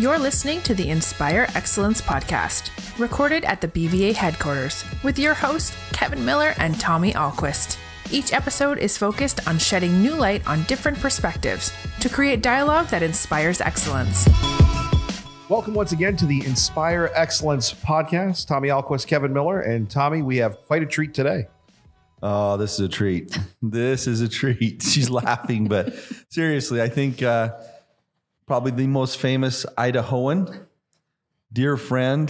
You're listening to the Inspire Excellence podcast, recorded at the BVA headquarters, with your hosts, Kevin Miller and Tommy Ahlquist. Each episode is focused on shedding new light on different perspectives to create dialogue that inspires excellence. Welcome once again to the Inspire Excellence podcast. Tommy Ahlquist, Kevin Miller, and Tommy, we have quite a treat today. Oh, this is a treat. This is a treat. She's laughing, but seriously, I think probably the most famous Idahoan, dear friend.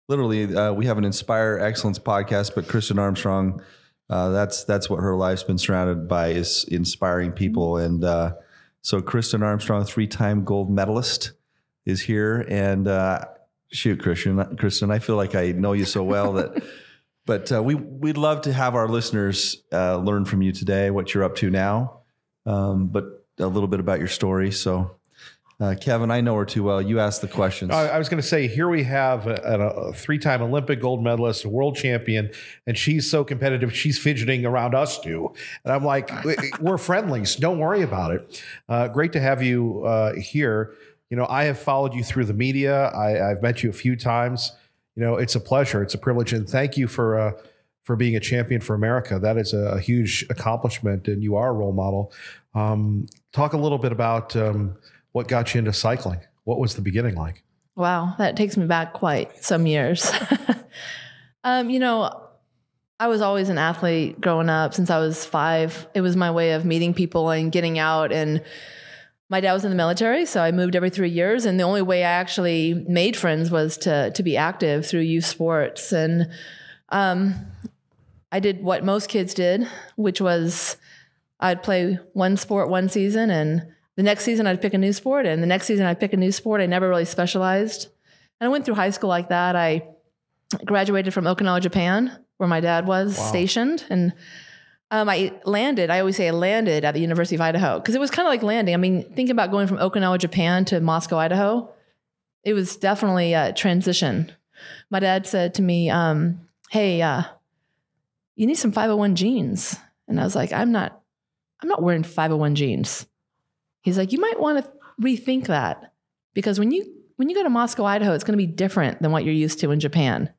Literally, we have an Inspire Excellence podcast, but Kristin Armstrong, that's what her life's been surrounded by, is inspiring people. And so Kristin Armstrong, 3-time gold medalist, is here. And shoot, Kristin, I feel like I know you so well that, but we'd love to have our listeners learn from you today, what you're up to now, but a little bit about your story. So Kevin, I know her too well. You asked the questions. I was going to say, here we have a 3-time Olympic gold medalist, a world champion, and she's so competitive, she's fidgeting around us too. And I'm like, we're friendlies. Don't worry about it. Great to have you here. You know, I have followed you through the media. I've met you a few times. You know, it's a pleasure. It's a privilege. And thank you for being a champion for America. That is a huge accomplishment, and you are a role model. Talk a little bit about what got you into cycling. What was the beginning like? Wow, that takes me back quite some years. You know, I was always an athlete growing up since I was 5. It was my way of meeting people and getting out. And my dad was in the military, so I moved every 3 years. And the only way I actually made friends was to be active through youth sports. And I did what most kids did, which was I'd play one sport one season, and the next season I'd pick a new sport, and the next season I'd pick a new sport. I never really specialized. And I went through high school like that. I graduated from Okinawa, Japan, where my dad was stationed. And I always say I landed at the University of Idaho, because it was kind of like landing. I mean, think about going from Okinawa, Japan to Moscow, Idaho. It was definitely a transition. My dad said to me, hey, you need some 501 jeans. And I was like, I'm not wearing 501 jeans. He's like, you might want to rethink that, because when you go to Moscow, Idaho, it's going to be different than what you're used to in Japan.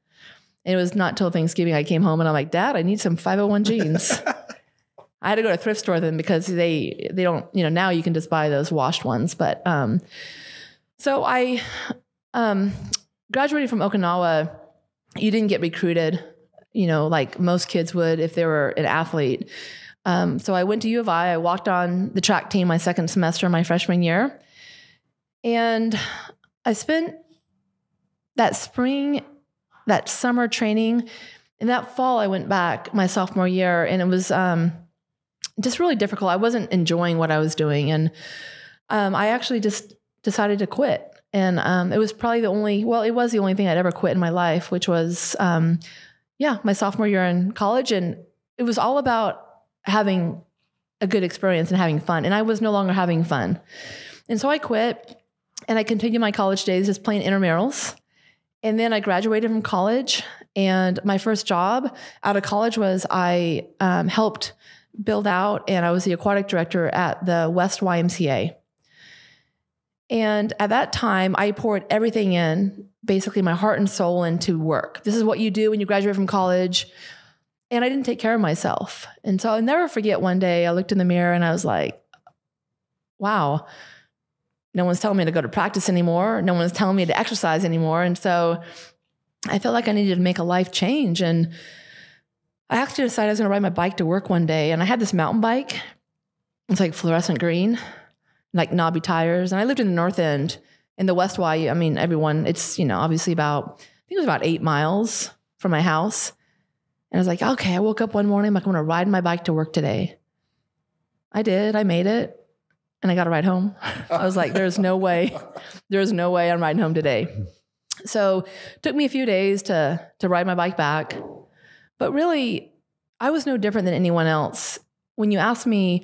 And it was not till Thanksgiving I came home and I'm like, Dad, I need some 501 jeans. I had to go to a thrift store then, because they don't, you know, now you can just buy those washed ones. But so I graduated from Okinawa. You didn't get recruited, you know, like most kids would if they were an athlete. So I went to U of I. I walked on the track team my second semester, my freshman year. And I spent that spring, that summer training, and that fall I went back my sophomore year, and it was just really difficult. I wasn't enjoying what I was doing. And I actually just decided to quit. And it was probably it was the only thing I'd ever quit in my life, which was, my sophomore year in college. And it was all about having a good experience and having fun. And I was no longer having fun. And so I quit, and I continued my college days just playing intramurals. And then I graduated from college, and my first job out of college was I helped build out, and I was the aquatic director at the West YMCA. And at that time, I poured everything in, basically my heart and soul, into work. This is what you do when you graduate from college. And I didn't take care of myself. And so I'll never forget, one day I looked in the mirror and I was like, wow, no one's telling me to go to practice anymore. No one's telling me to exercise anymore. And so I felt like I needed to make a life change. And I actually decided I was going to ride my bike to work one day. And I had this mountain bike. It's like fluorescent green, like knobby tires. And I lived in the North End. In the West Y, I mean, it's, you know, obviously I think it was about 8 miles from my house. And I was like, okay, I woke up one morning, I'm like, I'm going to ride my bike to work today. I did. I made it. And I got to ride home. I was like, there's no way I'm riding home today. So it took me a few days to ride my bike back. But really, I was no different than anyone else. When you asked me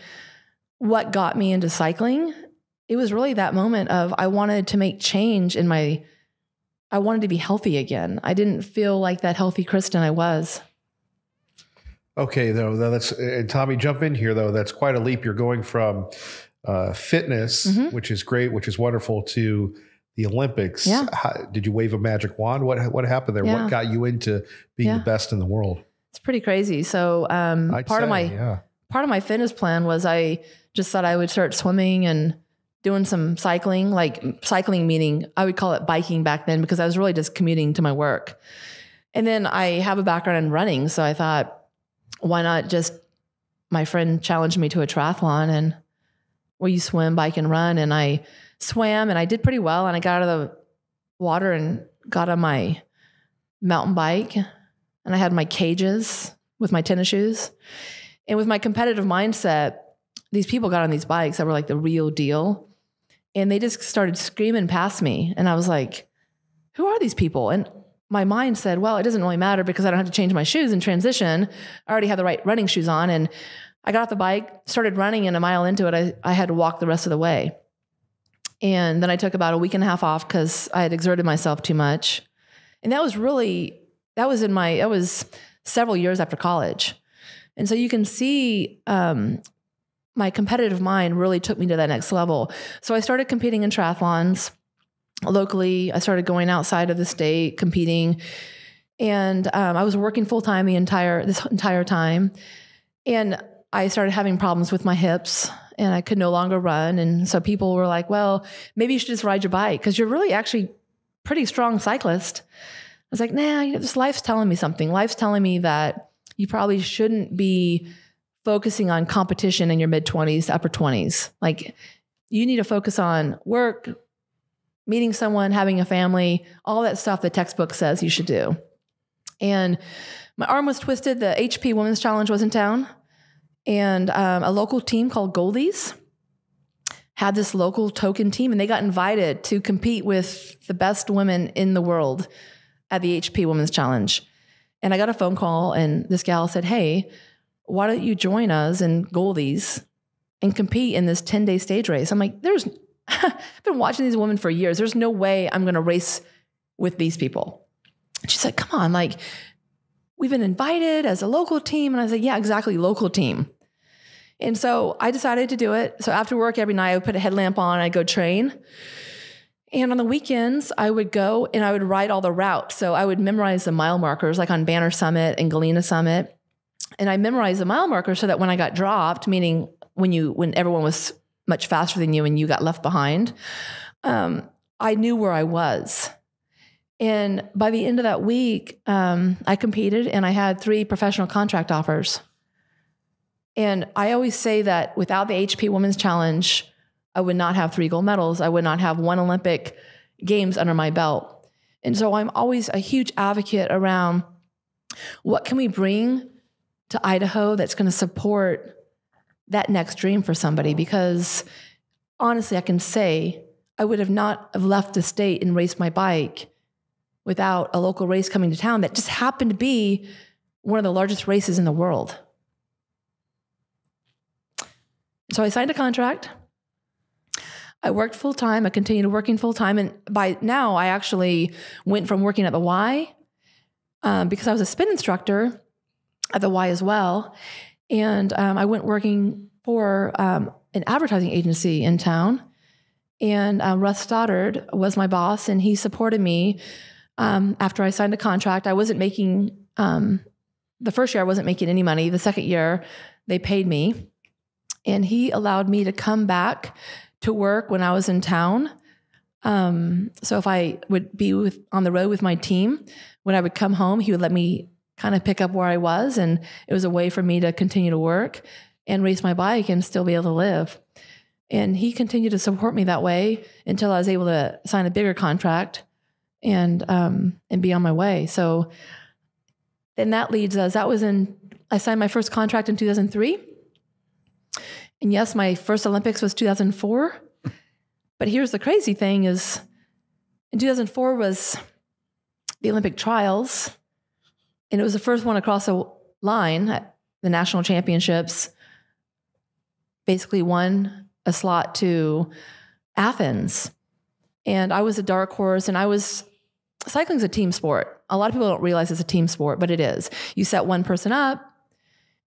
what got me into cycling, it was really that moment of I wanted to make change I wanted to be healthy again. I didn't feel like that healthy Kristin I was. Okay, though, and Tommy, jump in here, though. That's quite a leap. You're going from fitness, which is great, which is wonderful, to the Olympics. Yeah. Did you wave a magic wand? What happened there? Yeah. What got you into being the best in the world? It's pretty crazy. So part of my fitness plan was I just thought I would start swimming and doing some cycling, like cycling meaning I would call it biking back then because I was really just commuting to my work. And then I have a background in running. So I thought, why not just, my friend challenged me to a triathlon and where you swim, bike and run. And I swam and I did pretty well. And I got out of the water and got on my mountain bike and I had my cages with my tennis shoes. And with my competitive mindset, these people got on these bikes that were like the real deal. And they just started screaming past me. And I was like, who are these people? And my mind said, well, it doesn't really matter because I don't have to change my shoes in transition. I already had the right running shoes on. And I got off the bike, started running, and a mile into it, I had to walk the rest of the way. And then I took about a week and a half off because I had exerted myself too much. And that was several years after college. And so you can see my competitive mind really took me to that next level. So I started competing in triathlons locally. I started going outside of the state, competing. And I was working full-time this entire time. And I started having problems with my hips and I could no longer run. And so people were like, well, maybe you should just ride your bike because you're really actually pretty strong cyclist. I was like, nah, this life's telling me something. Life's telling me that you probably shouldn't be focusing on competition in your mid-20s to upper 20s. Like you need to focus on work, meeting someone, having a family, all that stuff the textbook says you should do. And my arm was twisted. The HP Women's Challenge was in town. And a local team called Goldies had this local token team, and they got invited to compete with the best women in the world at the HP Women's Challenge. And I got a phone call, and this gal said, hey, why don't you join us in Goldies and compete in this 10-day stage race? I'm like, I've been watching these women for years. There's no way I'm going to race with these people. And she's like, come on, like, we've been invited as a local team. And I was like, yeah, exactly, local team. And so I decided to do it. So after work every night, I would put a headlamp on, I'd go train. And on the weekends, I would go and I would ride all the routes. So I would memorize the mile markers, like on Banner Summit and Galena Summit. And I memorized the mile markers so that when I got dropped, meaning when everyone was much faster than you and you got left behind, I knew where I was. And by the end of that week, I competed and I had 3 professional contract offers. And I always say that without the HP Women's Challenge, I would not have 3 gold medals. I would not have 1 Olympic Games under my belt. And so I'm always a huge advocate around what can we bring to Idaho that's going to support that next dream for somebody? Because honestly, I can say I would have not have left the state and raced my bike without a local race coming to town that just happened to be one of the largest races in the world. So I signed a contract. I worked full-time. I continued working full-time. And by now, I actually went from working at the Y because I was a spin instructor at the Y as well. And I went working for an advertising agency in town. And Russ Stoddard was my boss, and he supported me after I signed a contract. I wasn't making, the first year I wasn't making any money. The second year, they paid me. And he allowed me to come back to work when I was in town. So if I would be on the road with my team, when I would come home, he would let me kind of pick up where I was. And it was a way for me to continue to work and race my bike and still be able to live. And he continued to support me that way until I was able to sign a bigger contract and be on my way. So then that leads us, I signed my first contract in 2003. And yes, my first Olympics was 2004. But here's the crazy thing is in 2004 was the Olympic trials. And it was the first one across the line at the national championships. Basically won a slot to Athens. And I was a dark horse, and cycling's a team sport. A lot of people don't realize it's a team sport, but it is. You set one person up,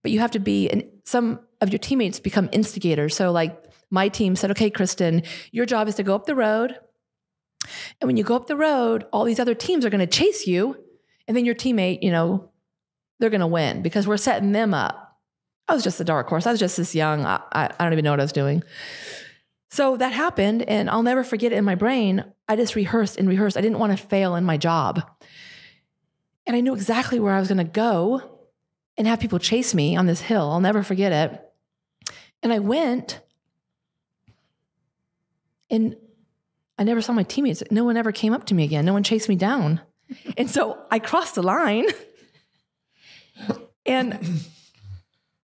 but you have to be, and some of your teammates become instigators. So like my team said, okay, Kristin, your job is to go up the road And when you go up the road, all these other teams are going to chase you. And then your teammate, they're going to win because we're setting them up. I was just a dark horse. I was just this young. I don't even know what I was doing. So that happened, and I'll never forget it in my brain. I just rehearsed and rehearsed. I didn't want to fail in my job. And I knew exactly where I was going to go and have people chase me on this hill. I'll never forget it. And I went, and I never saw my teammates. No one ever came up to me again. No one chased me down. And so I crossed the line, and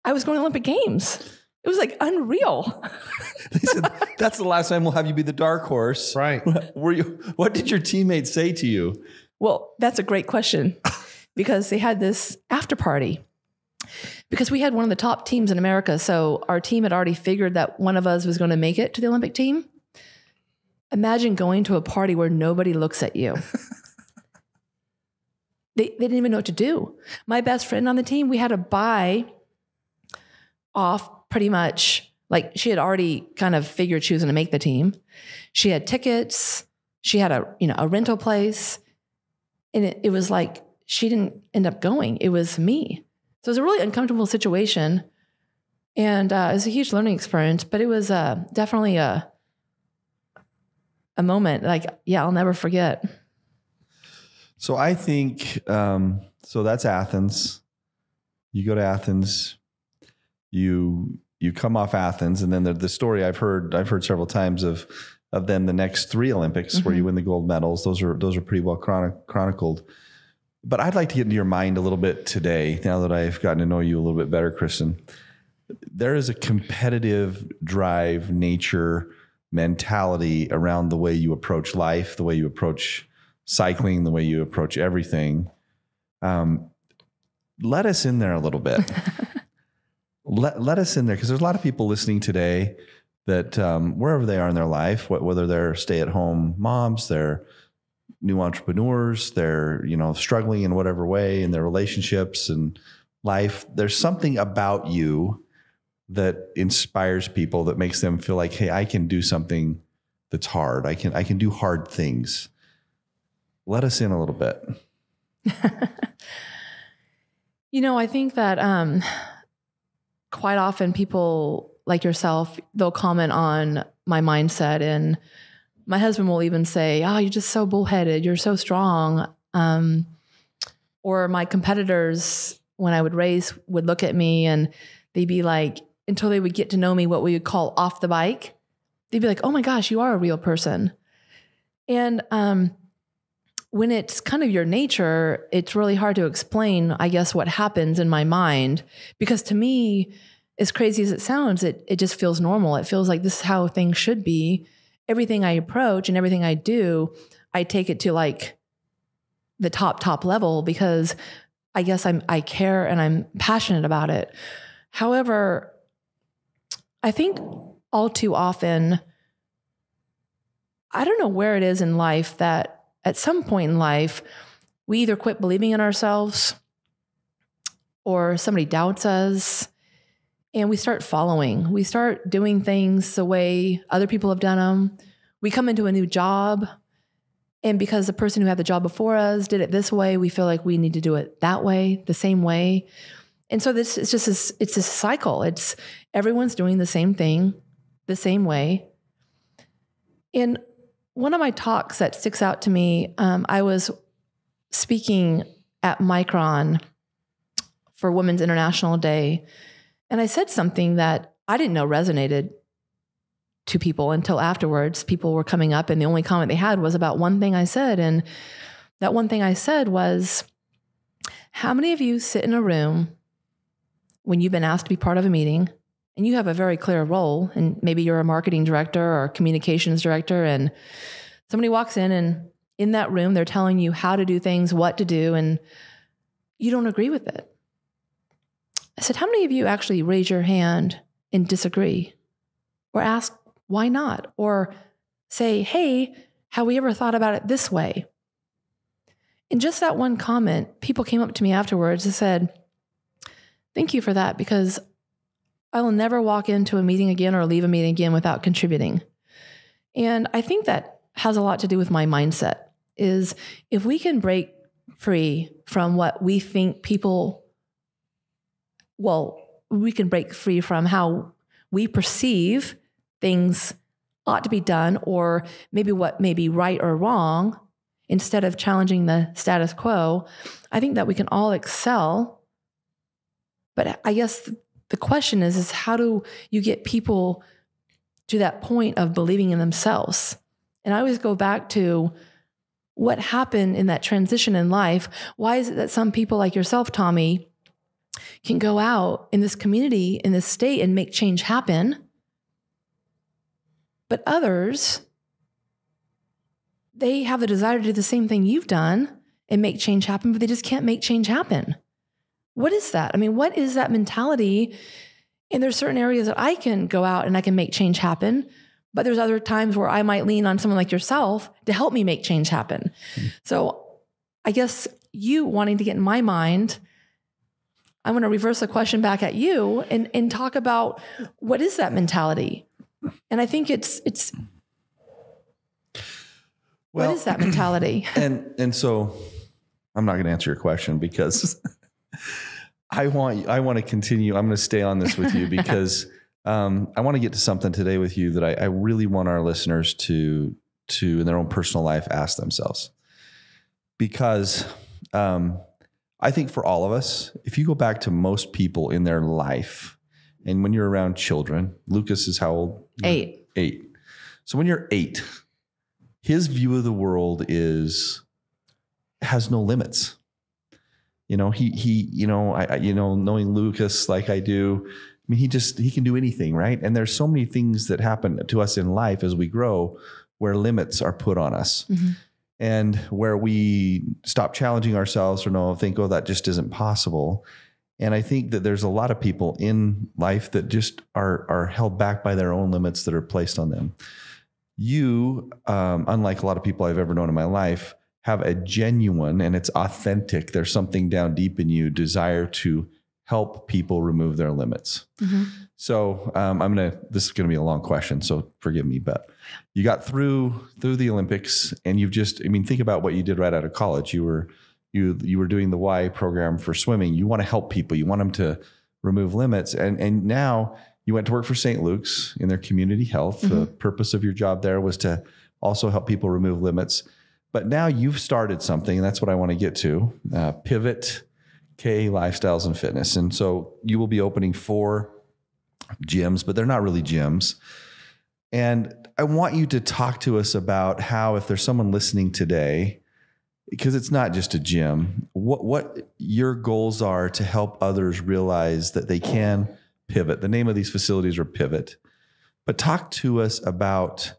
I was going to Olympic Games. It was like unreal. They said, that's the last time we'll have you be the dark horse. Right. What did your teammates say to you? Well, that's a great question because they had this after party because we had one of the top teams in America. So our team had already figured that one of us was going to make it to the Olympic team. Imagine going to a party where nobody looks at you. They didn't even know what to do. My best friend on the team, we had to buy off pretty much, like she had already kind of figured she was going to make the team. She had tickets. She had a rental place. And it was like, she didn't end up going. It was me. So it was a really uncomfortable situation. And it was a huge learning experience, but it was definitely a moment like, I'll never forget. So I think, so that's Athens. You go to Athens, you come off Athens, and then the story I've heard several times of then the next 3 Olympics where you win the gold medals. Those are pretty well chronicled. But I'd like to get into your mind a little bit today, now that I've gotten to know you a little bit better, Kristin. There is a competitive drive, nature, mentality around the way you approach life, the way you approach cycling, the way you approach everything. Let us in there a little bit. Let us in there, because there's a lot of people listening today that wherever they are in their life, whether they're stay-at-home moms, they're new entrepreneurs, they're struggling in whatever way in their relationships and life, there's something about you that inspires people, that makes them feel like, hey, I can do something that's hard. I can do hard things. Let us in a little bit. I think that quite often people like yourself, they'll comment on my mindset, and my husband will even say, "Oh, you're just so bullheaded. You're so strong." Or my competitors, when I would race, would look at me and they'd be like, until they would get to know me, what we would call off the bike, they'd be like, "Oh my gosh, you are a real person." And when it's kind of your nature, it's really hard to explain, I guess, what happens in my mind. Because to me, as crazy as it sounds, it just feels normal. It feels like this is how things should be. Everything I approach and everything I do, I take it to like the top level because I guess I care and I'm passionate about it. However, I think all too often, I don't know where it is in life that at some point in life, we either quit believing in ourselves or somebody doubts us and we start following. We start doing things the way other people have done them. We come into a new job, and because the person who had the job before us did it this way, we feel like we need to do it that way, the same way. And so it's a cycle. It's everyone's doing the same thing, the same way. And one of my talks that sticks out to me, I was speaking at Micron for Women's International Day, and I said something that I didn't know resonated to people until afterwards. People were coming up, and the only comment they had was about one thing I said, and that one thing I said was, how many of you sit in a room when you've been asked to be part of a meeting, and you have a very clear role, and maybe you're a marketing director or a communications director, and somebody walks in, and in that room, they're telling you how to do things, what to do, and you don't agree with it. I said, how many of you actually raise your hand and disagree? Or ask, why not? Or say, hey, have we ever thought about it this way? And just that one comment, people came up to me afterwards and said, thank you for that, because I will never walk into a meeting again or leave a meeting again without contributing. And I think that has a lot to do with my mindset. Is if we can break free from what we think we can break free from how we perceive things ought to be done, or maybe what may be right or wrong, instead of challenging the status quo, I think that we can all excel. But I guess the question is how do you get people to that point of believing in themselves? And I always go back to what happened in that transition in life. Why is it that some people like yourself, Tommy, can go out in this community, in this state, and make change happen? But others, they have the desire to do the same thing you've done and make change happen, but they just can't make change happen. What is that? I mean, what is that mentality? And there's certain areas that I can go out and I can make change happen, but there's other times where I might lean on someone like yourself to help me make change happen. So I guess you wanting to get in my mind, I want to reverse the question back at you and talk about what is that mentality? And I think it's what is that mentality? And so I'm not going to answer your question because I want to continue. I'm going to stay on this with you because I want to get to something today with you that I really want our listeners to in their own personal life ask themselves. Because I think for all of us, if you go back to most people in their life, and when you're around children, Lucas is how old? 8. 8. So when you're 8, his view of the world has no limits. You know, knowing Lucas like I do, I mean, he can do anything, right? And there's so many things that happen to us in life as we grow where limits are put on us. Mm-hmm. And where we stop challenging ourselves or think, that just isn't possible. And I think that there's a lot of people in life that just are held back by their own limits that are placed on them. You, unlike a lot of people I've ever known in my life, have a genuine, and it's authentic, there's something down deep in you, desire to help people remove their limits. Mm-hmm. So this is going to be a long question, so forgive me, but you got through the Olympics and think about what you did right out of college. You were doing the Y program for swimming. You want to help people. You want them to remove limits. And now you went to work for St. Luke's in their community health. Mm-hmm. The purpose of your job there was to also help people remove limits. But now you've started something, and that's what I want to get to, Pivot K Lifestyles and Fitness. And so you will be opening 4 gyms, but they're not really gyms. And I want you to talk to us about how, if there's someone listening today, because it's not just a gym, what your goals are to help others realize that they can pivot. The name of these facilities are Pivot. But talk to us about,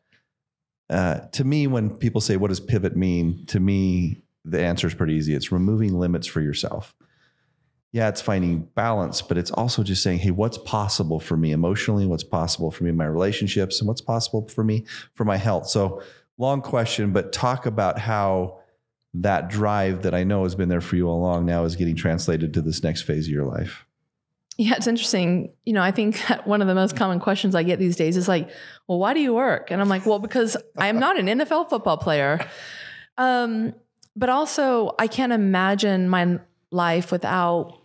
to me, when people say, what does pivot mean? To me, the answer is pretty easy. It's removing limits for yourself. Yeah, it's finding balance, but it's also just saying, hey, what's possible for me emotionally? What's possible for me in my relationships? And what's possible for me for my health? So long question, but talk about how that drive that I know has been there for you all along now is getting translated to this next phase of your life. Yeah, it's interesting. I think that one of the most common questions I get these days is like, well, why do you work? And I'm like, well, because I am not an NFL football player. But also I can't imagine my life without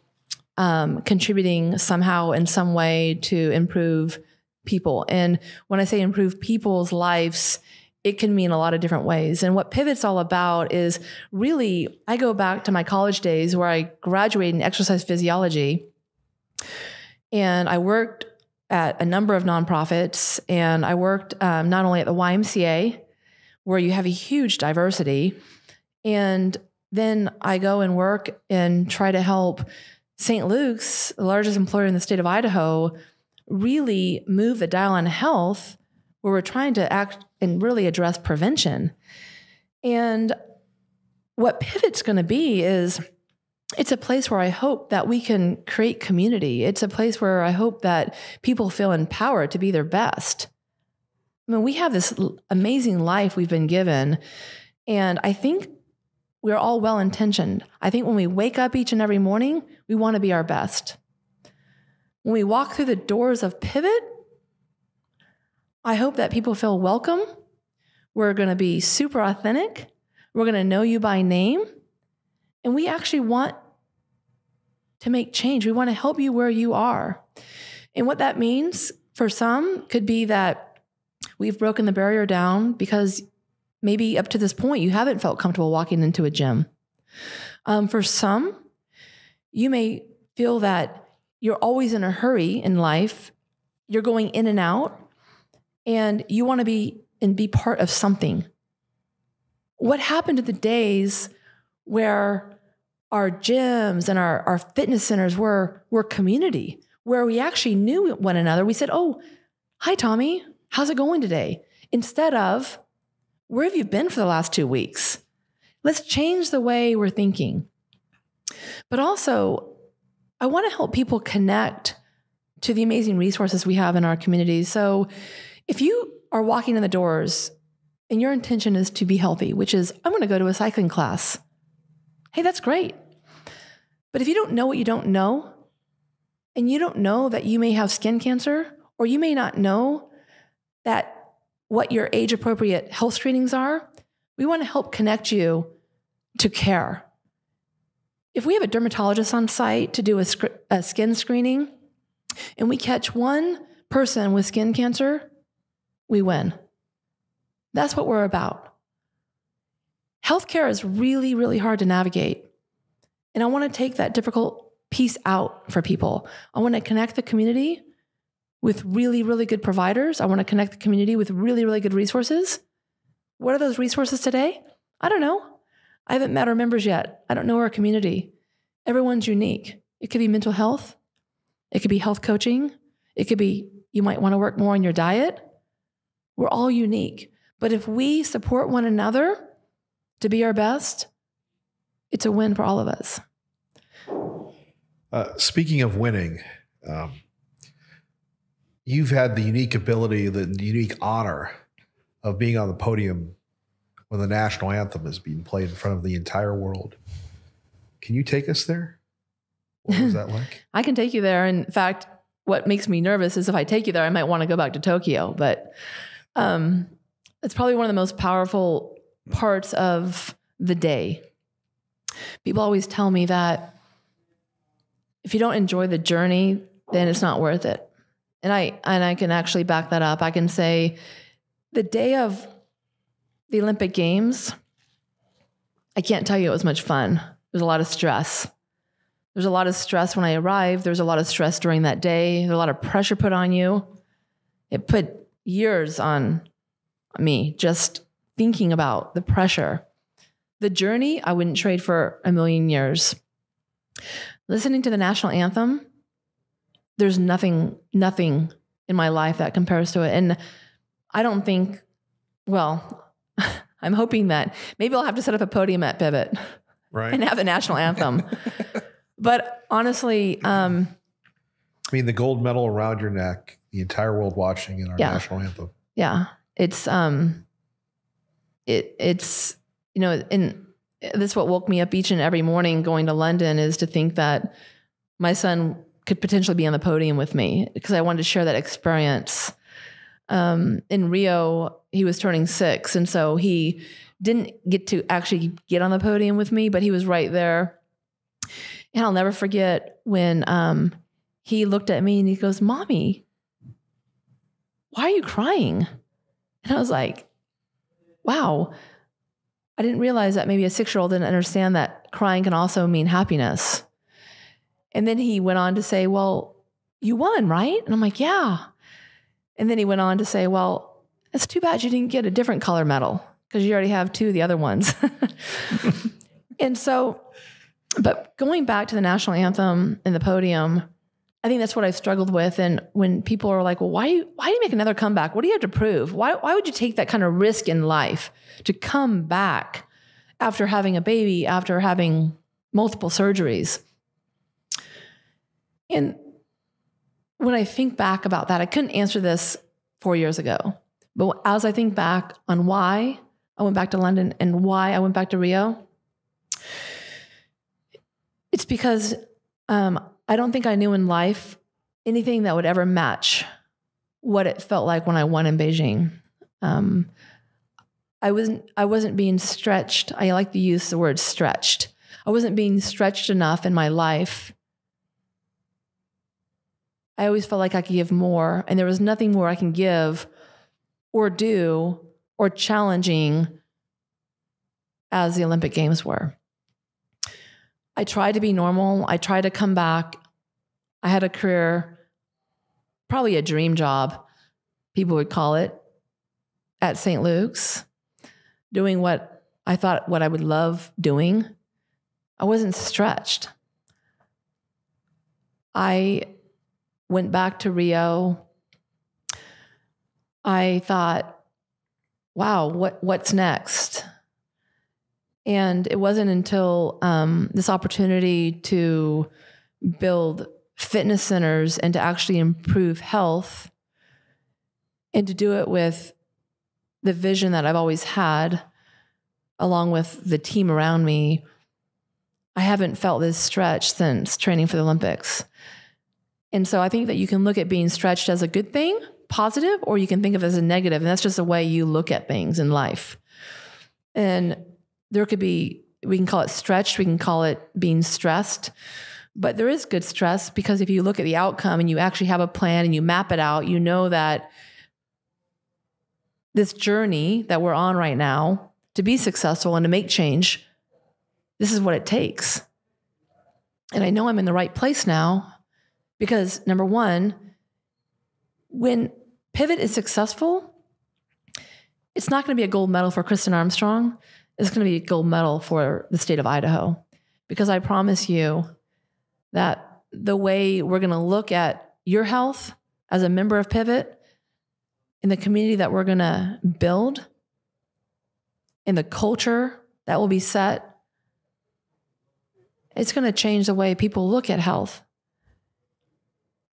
contributing somehow in some way to improve people. And when I say improve people's lives, it can mean a lot of different ways. And what Pivot's all about is really, I go back to my college days where I graduated in exercise physiology. And I worked at a number of nonprofits, and I worked not only at the YMCA, where you have a huge diversity, and then I go and work and try to help St. Luke's, the largest employer in the state of Idaho, really move the dial on health, where we're trying to act and really address prevention. And what Pivot's going to be is, it's a place where I hope that we can create community. It's a place where I hope that people feel empowered to be their best. I mean, we have this amazing life we've been given, and I think we're all well-intentioned. I think when we wake up each and every morning, we want to be our best. When we walk through the doors of Pivot, I hope that people feel welcome. We're going to be super authentic. We're going to know you by name. And we actually want to make change. We want to help you where you are. And what that means for some could be that we've broken the barrier down because maybe up to this point, you haven't felt comfortable walking into a gym. For some, you may feel that you're always in a hurry in life. You're going in and out, and you want to be part of something. What happened to the days where our gyms and our fitness centers were community, where we actually knew one another? We said, "Oh, hi, Tommy. How's it going today?" Instead of, "Where have you been for the last 2 weeks?" Let's change the way we're thinking. But also, I want to help people connect to the amazing resources we have in our communities. So if you are walking in the doors and your intention is to be healthy, which is, I'm going to go to a cycling class. Hey, that's great. But if you don't know what you don't know, and you don't know that you may have skin cancer, or you may not know that what your age-appropriate health screenings are, we want to help connect you to care. If we have a dermatologist on site to do a skin screening, and we catch one person with skin cancer, we win. That's what we're about. Healthcare is really, really hard to navigate. And I want to take that difficult piece out for people. I want to connect the community with really, really good providers. I want to connect the community with really, really good resources. What are those resources today? I don't know. I haven't met our members yet. I don't know our community. Everyone's unique. It could be mental health. It could be health coaching. It could be you might want to work more on your diet. We're all unique. But if we support one another to be our best, it's a win for all of us. Speaking of winning, you've had the unique ability, the unique honor of being on the podium when the national anthem is being played in front of the entire world. Can you take us there? What was that like? I can take you there. In fact, what makes me nervous is if I take you there, I might want to go back to Tokyo. But it's probably one of the most powerful parts of the day. People always tell me that if you don't enjoy the journey, then it's not worth it. And I can actually back that up. I can say the day of the Olympic Games, I can't tell you it was much fun. There's a lot of stress. There's a lot of stress when I arrived. There's a lot of stress during that day. There's a lot of pressure put on you. It put years on me just thinking about the pressure. The journey, I wouldn't trade for a million years. Listening to the national anthem, there's nothing in my life that compares to it. And I don't think, well, I'm hoping that maybe I'll have to set up a podium at Pivot, right, and have the national anthem. But honestly, I mean, the gold medal around your neck, the entire world watching in our national anthem. Yeah, it's you know, and this is what woke me up each and every morning going to London, is to think that my son could potentially be on the podium with me, because I wanted to share that experience. In Rio, he was turning 6, and so he didn't get to actually get on the podium with me, but he was right there. And I'll never forget when he looked at me and he goes, "Mommy, why are you crying?" And I was like, wow, I didn't realize that maybe a 6-year-old didn't understand that crying can also mean happiness. And then he went on to say, "Well, you won, right?" And I'm like, "Yeah." And then he went on to say, "Well, it's too bad you didn't get a different color medal, because you already have 2 of the other ones." And so, but going back to the national anthem and the podium, I think that's what I struggled with. And when people are like, "Well, why do you make another comeback? What do you have to prove? Why would you take that kind of risk in life to come back after having a baby, after having multiple surgeries?" And when I think back about that, I couldn't answer this 4 years ago. But as I think back on why I went back to London and why I went back to Rio, it's because I don't think I knew in life anything that would ever match what it felt like when I won in Beijing. I wasn't being stretched. I like to use the word stretched. I wasn't being stretched enough in my life. I always felt like I could give more, and there was nothing more I can give or do or challenging as the Olympic Games were. I tried to be normal. I tried to come back. I had a career, probably a dream job, people would call it, at St. Luke's, doing what I thought what I would love doing. I wasn't stretched. I went back to Rio. I thought, wow, what's next? And it wasn't until this opportunity to build fitness centers and to actually improve health and to do it with the vision that I've always had, along with the team around me, I haven't felt this stretch since training for the Olympics. And so I think that you can look at being stretched as a good thing, positive, or you can think of it as a negative. And that's just the way you look at things in life. And there could be, we can call it stretched, we can call it being stressed, but there is good stress, because if you look at the outcome and you actually have a plan and you map it out, you know that this journey that we're on right now to be successful and to make change, this is what it takes. And I know I'm in the right place now because, number one, when Pivot is successful, it's not going to be a gold medal for Kristin Armstrong. It's going to be a gold medal for the state of Idaho, because I promise you that the way we're going to look at your health as a member of Pivot, in the community that we're going to build, in the culture that will be set, it's going to change the way people look at health.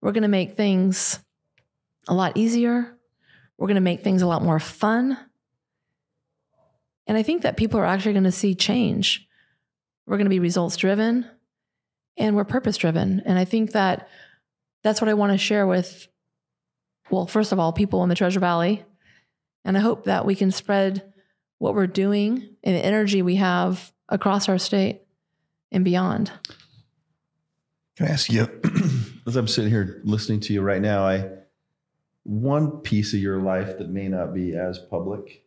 We're going to make things a lot easier. We're going to make things a lot more fun. And I think that people are actually going to see change. We're going to be results driven and we're purpose driven. And I think that that's what I want to share with, well, first of all, people in the Treasure Valley. And I hope that we can spread what we're doing and the energy we have across our state and beyond. Can I ask you, as I'm sitting here listening to you right now, one piece of your life that may not be as public,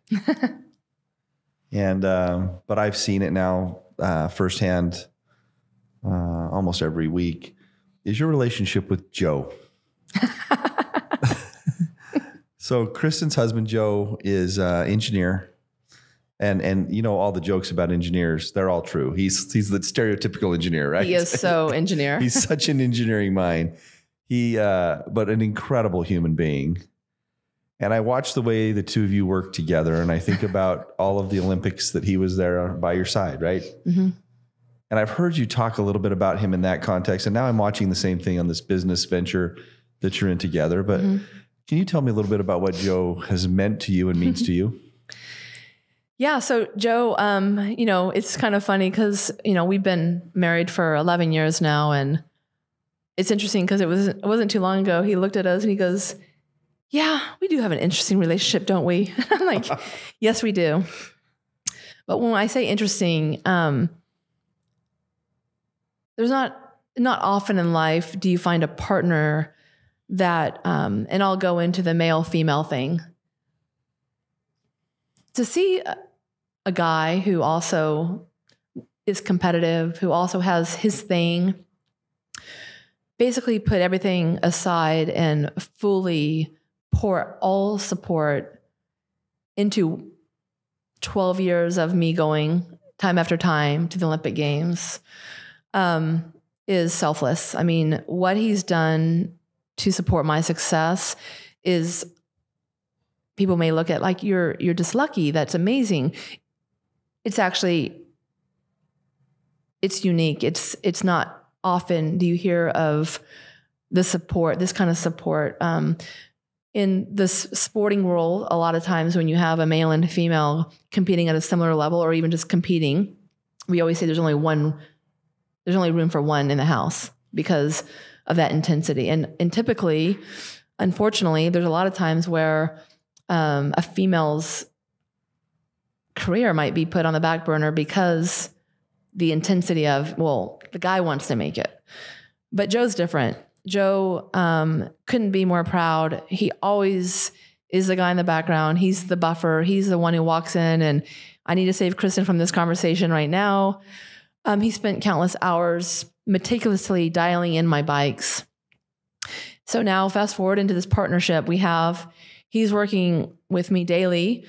and but I've seen it now firsthand almost every week, is your relationship with Joe. So Kristins' husband, Joe, is engineer. And you know, all the jokes about engineers, they're all true. He's the stereotypical engineer, right? He is so engineer. He's such an engineering mind. But an incredible human being. And I watch the way the two of you work together, and I think about all of the Olympics that he was there by your side, right? Mm-hmm. And I've heard you talk a little bit about him in that context. And now I'm watching the same thing on this business venture that you're in together. But can you tell me a little bit about what Joe has meant to you and means to you? Yeah. So Joe, you know, it's kind of funny because, you know, we've been married for 11 years now, and it's interesting because it wasn't too long ago. He looked at us and he goes, "Yeah, we do have an interesting relationship, don't we?" I'm like, "Yes, we do." But when I say interesting, there's not often in life do you find a partner that, and I'll go into the male-female thing. To see a guy who also is competitive, who also has his thing, basically put everything aside and fully pour all support into 12 years of me going time after time to the Olympic Games, is selfless. I mean, what he's done to support my success is, people may look at like, you're just lucky. That's amazing. It's actually, it's unique. It's not often do you hear of the support, this kind of support. In this sporting world, a lot of times when you have a male and a female competing at a similar level, or even just competing, we always say there's only room for one in the house because of that intensity. And typically, unfortunately, there's a lot of times where a female's career might be put on the back burner because the intensity of, well, the guy wants to make it. But Joe's different. Joe couldn't be more proud. He always is the guy in the background. He's the buffer. He's the one who walks in and I need to save Kristin from this conversation right now. He spent countless hours meticulously dialing in my bikes. So now fast forward into this partnership we have, he's working with me daily.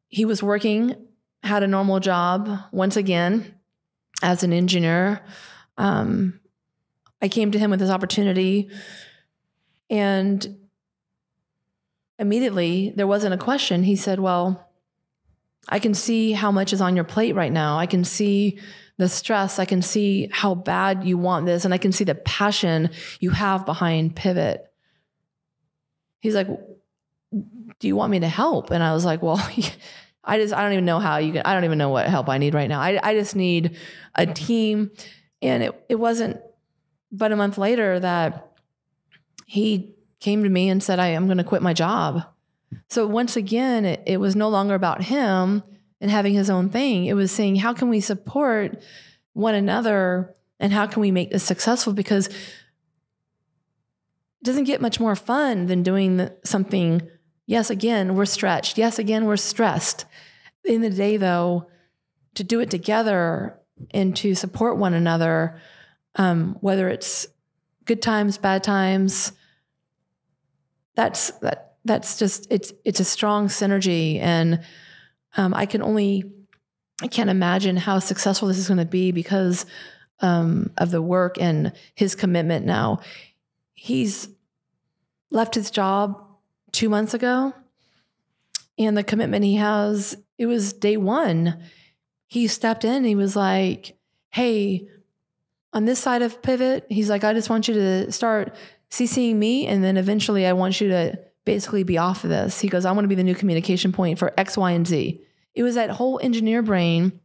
He was working, had a normal job once again as an engineer. I came to him with this opportunity and immediately there wasn't a question. He said, well, I can see how much is on your plate right now. I can see the stress. I can see how bad you want this. And I can see the passion you have behind Pivot. He's like, do you want me to help? And I was like, well, I don't even know how you can, I don't even know what help I need right now. I just need a team. And it wasn't but a month later that he came to me and said, I'm going to quit my job. So once again, it was no longer about him and having his own thing. It was saying, how can we support one another and how can we make this successful? Because it doesn't get much more fun than doing something. Yes, again, we're stretched. Yes, again, we're stressed. In the day, though, to do it together and to support one another, whether it's good times, bad times, that's just, it's a strong synergy. And I can't imagine how successful this is going to be because of the work and his commitment now. He's left his job 2 months ago, and the commitment he has, it was day one. He stepped in and he was like, hey, on this side of Pivot, he's like, I just want you to start CCing me. And then eventually I want you to basically be off of this. He goes, I want to be the new communication point for X, Y, and Z. It was that whole engineer brain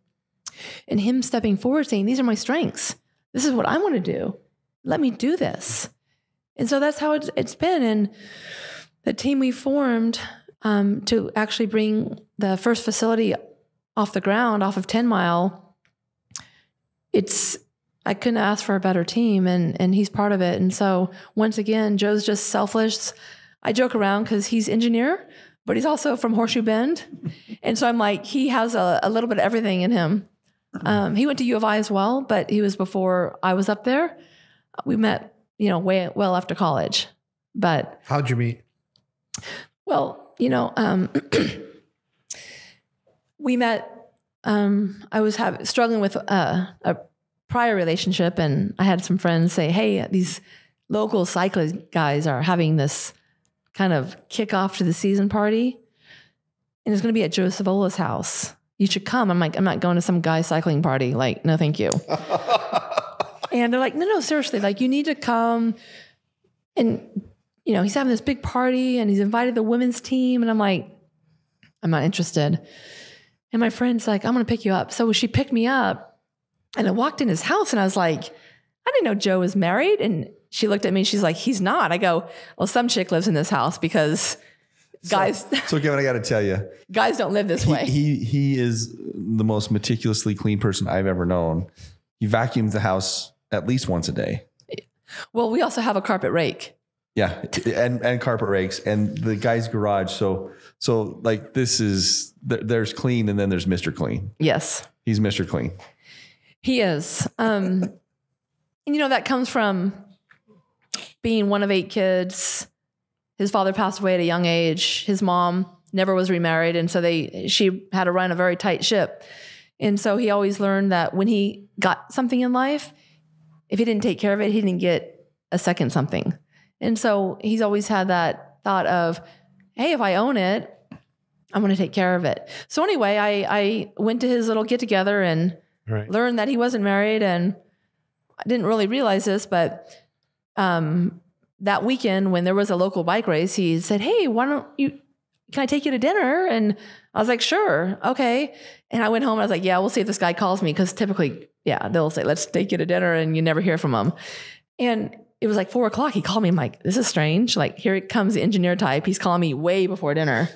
and him stepping forward saying, these are my strengths. This is what I want to do. Let me do this. And so that's how it's been. And the team we formed to actually bring the first facility off the ground, off of 10 Mile, I couldn't ask for a better team, and he's part of it. And so once again, Joe's just selfless. I joke around because he's engineer, but he's also from Horseshoe Bend. And so I'm like, he has a little bit of everything in him. He went to U of I as well, but he was before I was up there. We met, way well after college. But how'd you meet? Well, we met. I was struggling with a prior relationship, and I had some friends say, hey, these local cyclist guys are having this kind of kickoff to the season party, and it's going to be at Joe Savola's house. You should come. I'm like, I'm not going to some guy's cycling party. Like, no, thank you. And they're like, no, seriously, like you need to come. And, he's having this big party and he's invited the women's team. And I'm like, I'm not interested. And my friend's like, I'm going to pick you up. So she picked me up and I walked in his house and I was like, I didn't know Joe was married. And she looked at me and she's like, he's not. I go, well, some chick lives in this house because guys. So Kevin, I got to tell you, guys don't live this way. He is the most meticulously clean person I've ever known. He vacuums the house at least once a day. Well, we also have a carpet rake. Yeah. And carpet rakes and the guy's garage. So like there's clean and then there's Mr. Clean. Yes. He's Mr. Clean. He is. And that comes from being one of 8 kids. His father passed away at a young age. His mom never was remarried. And so she had to run a very tight ship. And so he always learned that when he got something in life, if he didn't take care of it, he didn't get a second something. And so he's always had that thought of, hey, if I own it, I'm going to take care of it. So anyway, I went to his little get together and learned that he wasn't married. And I didn't really realize this, but that weekend when there was a local bike race, he said, hey, can I take you to dinner? And I was like, sure. Okay. And I went home and I was like, yeah, we'll see if this guy calls me. Cause typically, they'll say, let's take you to dinner. And you never hear from them. And it was like 4:00. He called me. I'm like, this is strange. Like, here it comes the engineer type. He's calling me way before dinner.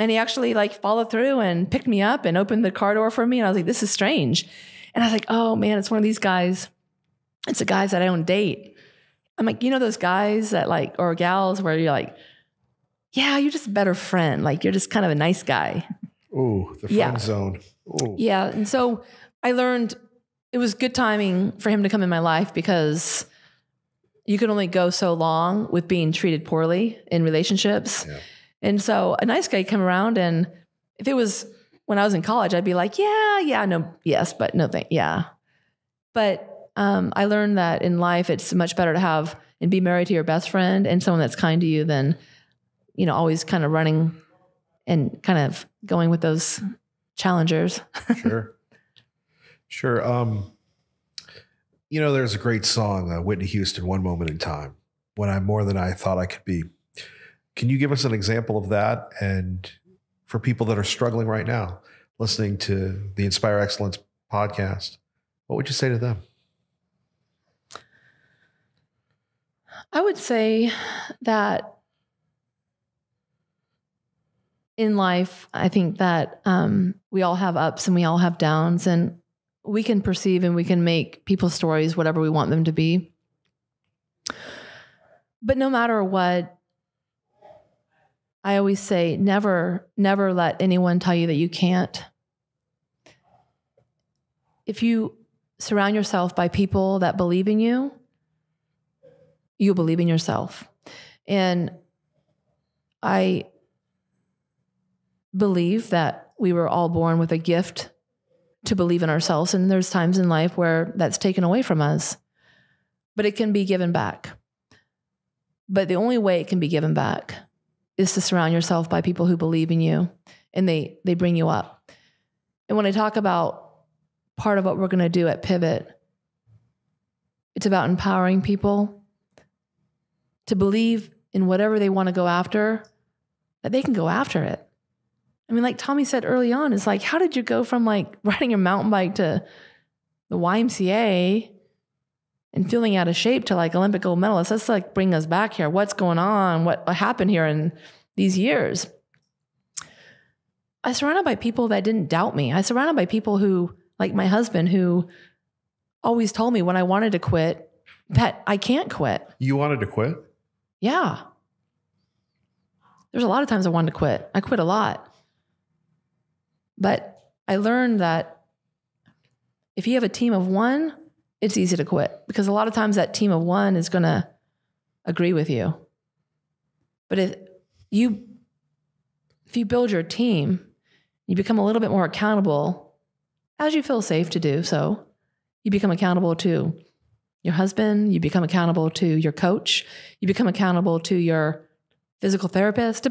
And he actually like followed through and picked me up and opened the car door for me. And I was like, this is strange. And I was like, oh man, it's one of these guys. It's the guys that I don't date. I'm like, those guys that like, or gals where you're like, yeah, you're just a better friend. Like you're just kind of a nice guy. Ooh, the friend zone. Ooh. Yeah. And so I learned it was good timing for him to come in my life because you can only go so long with being treated poorly in relationships. Yeah. And so a nice guy came around, and if it was when I was in college, I'd be like, yeah, no, yes, but no thank, yeah. But I learned that in life, it's much better to have and be married to your best friend and someone that's kind to you than, always kind of running and kind of going with those challengers. Sure. There's a great song, Whitney Houston, One Moment in Time, When I'm More Than I Thought I Could Be. Can you give us an example of that? And for people that are struggling right now, listening to the Inspire Excellence podcast, what would you say to them? I would say that in life, I think that we all have ups and we all have downs, and we can perceive and we can make people's stories whatever we want them to be. But no matter what, I always say, never let anyone tell you that you can't. If you surround yourself by people that believe in you, you'll believe in yourself. And I believe that we were all born with a gift to believe in ourselves. And there's times in life where that's taken away from us, but it can be given back. But the only way it can be given back is to surround yourself by people who believe in you and they bring you up. And when I talk about part of what we're going to do at Pivot, it's about empowering people to believe in whatever they want to go after, that they can go after it. I mean, like Tommy said early on, it's like, how did you go from like riding your mountain bike to the YMCA and feeling out of shape to like Olympic gold medalist? Let's like bring us back here. What's going on? What happened here in these years? I surrounded by people that didn't doubt me. I surrounded by people who, like my husband, who always told me when I wanted to quit that I can't quit. You wanted to quit? Yeah. There's a lot of times I wanted to quit. I quit a lot. But I learned that if you have a team of one, it's easy to quit because a lot of times that team of one is going to agree with you. But if you build your team, you become a little bit more accountable as you feel safe to do so. You become accountable to your husband. You become accountable to your coach. You become accountable to your physical therapist.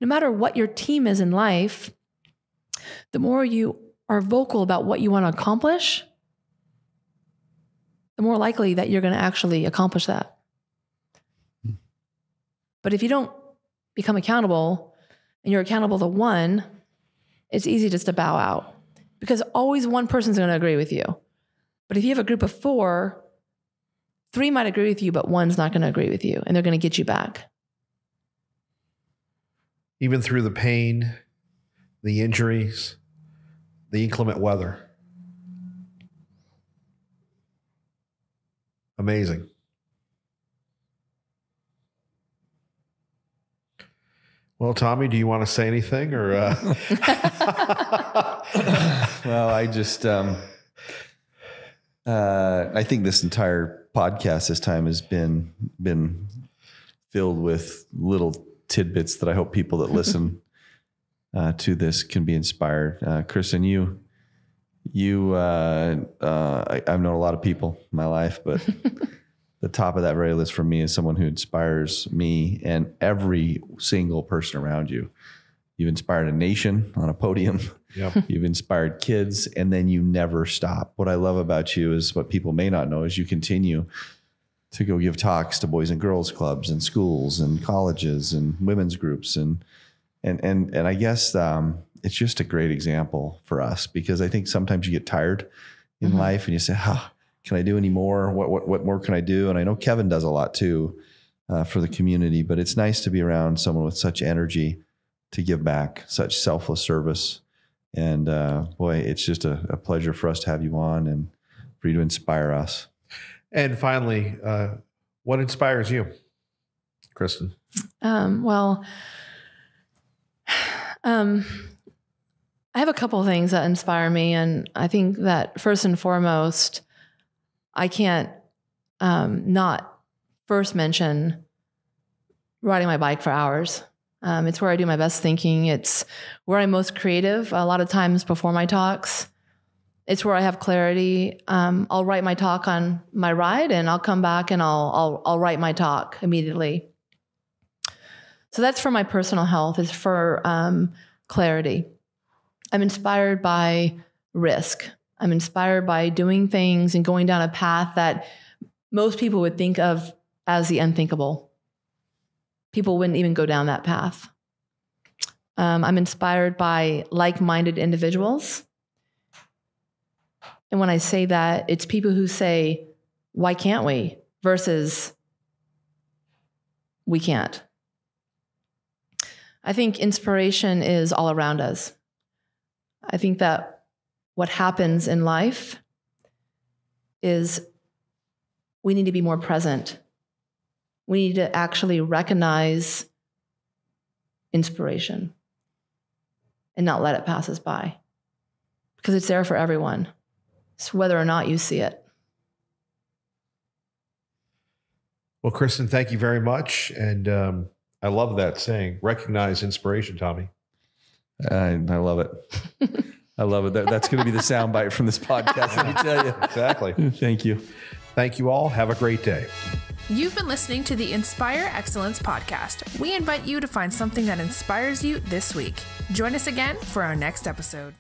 No matter what your team is in life, the more you are vocal about what you want to accomplish, the more likely that you're going to actually accomplish that. But if you don't become accountable and you're accountable to one, it's easy just to bow out because always one person's going to agree with you. But if you have a group of 4, 3 might agree with you, but one's not going to agree with you and they're going to get you back. Even through the pain, the injuries, the inclement weather. Amazing. Well, Tommy, do you want to say anything or? Well, I just, I think this entire podcast this time has been filled with little tidbits that I hope people that listen to this can be inspired. Kristin, I've known a lot of people in my life, but the top of that very list for me is someone who inspires me and every single person around you. You've inspired a nation on a podium. Yep. You've inspired kids, and then you never stop. What I love about you is what people may not know is you continue to go give talks to boys and girls clubs and schools and colleges and women's groups. And I guess it's just a great example for us because I think sometimes you get tired in life and you say, can I do any more? What more can I do? And I know Kevin does a lot too for the community, but it's nice to be around someone with such energy to give back, such selfless service. And boy, it's just a pleasure for us to have you on and for you to inspire us. And finally, what inspires you, Kristin? I have a couple of things that inspire me. And I think that first and foremost, I can't not first mention riding my bike for hours. It's where I do my best thinking. It's where I'm most creative. A lot of times before my talks, it's where I have clarity. I'll write my talk on my ride, and I'll come back and I'll write my talk immediately. So that's for my personal health. It's for clarity. I'm inspired by risk. I'm inspired by doing things and going down a path that most people would think of as the unthinkable. People wouldn't even go down that path. I'm inspired by like-minded individuals. And when I say that, it's people who say, why can't we? Versus, we can't. I think inspiration is all around us. I think that what happens in life is we need to be more present. We need to actually recognize inspiration and not let it pass us by, because it's there for everyone. It's whether or not you see it. Well, Kristin, thank you very much. And I love that saying, recognize inspiration, Tommy. I love it. I love it. That's going to be the soundbite from this podcast, let me tell you. Exactly. Thank you. Thank you all. Have a great day. You've been listening to the Inspire Excellence podcast. We invite you to find something that inspires you this week. Join us again for our next episode.